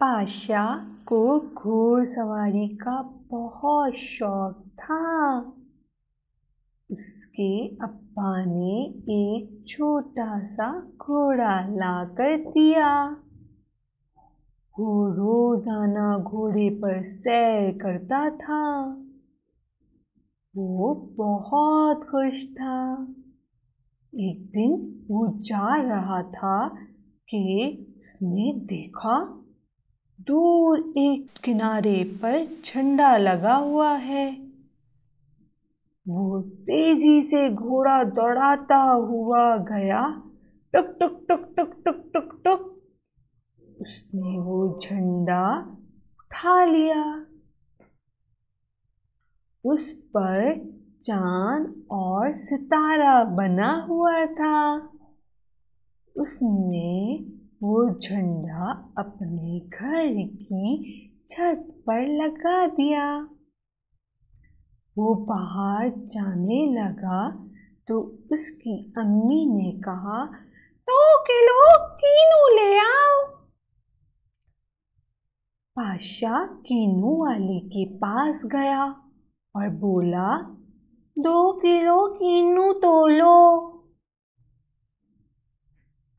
पाशा को घोड़सवारी का बहुत शौक था। उसके अब्बा ने एक छोटा सा घोड़ा लाकर दिया। वो रोजाना घोड़े पर सैर करता था। वो बहुत खुश था। एक दिन वो जा रहा था कि उसने देखा दूर एक किनारे पर झंडा लगा हुआ है। वो तेजी से घोड़ा दौड़ाता हुआ गया। टुक टुक टुक टुक टुक टुक टुक। उसने वो झंडा उठा लिया। उस पर चांद और सितारा बना हुआ था। उसने वो झंडा अपने घर की छत पर लगा दिया। वो बाहर जाने लगा तो उसकी अम्मी ने कहा, 2 किलो कीनू ले आओ। पाशा कीनू वाले के पास गया और बोला, 2 किलो कीनू तोलो।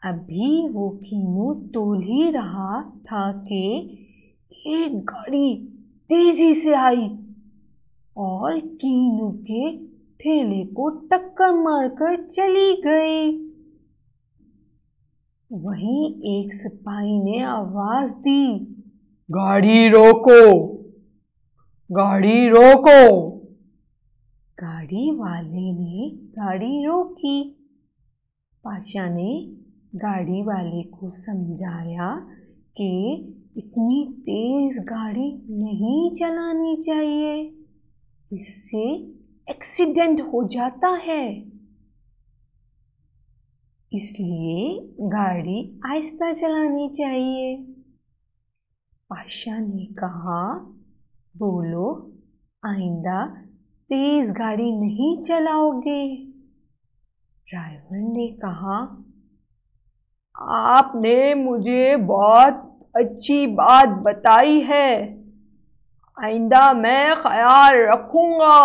अभी वो कीनू तोल ही रहा था कि एक गाड़ी तेजी से आई और कीनू के ठेले को टक्कर मारकर चली गई। वहीं एक सिपाही ने आवाज दी, गाड़ी रोको, गाड़ी रोको। गाड़ी वाले ने गाड़ी रोकी। पाशा ने गाड़ी वाले को समझाया कि इतनी तेज गाड़ी नहीं चलानी चाहिए, इससे एक्सीडेंट हो जाता है। इसलिए गाड़ी आहिस्ता चलानी चाहिए। पाशा ने कहा, बोलो आइंदा तेज गाड़ी नहीं चलाओगे। ड्राइवर ने कहा, आपने मुझे बहुत अच्छी बात बताई है, आइंदा मैं ख्याल रखूंगा।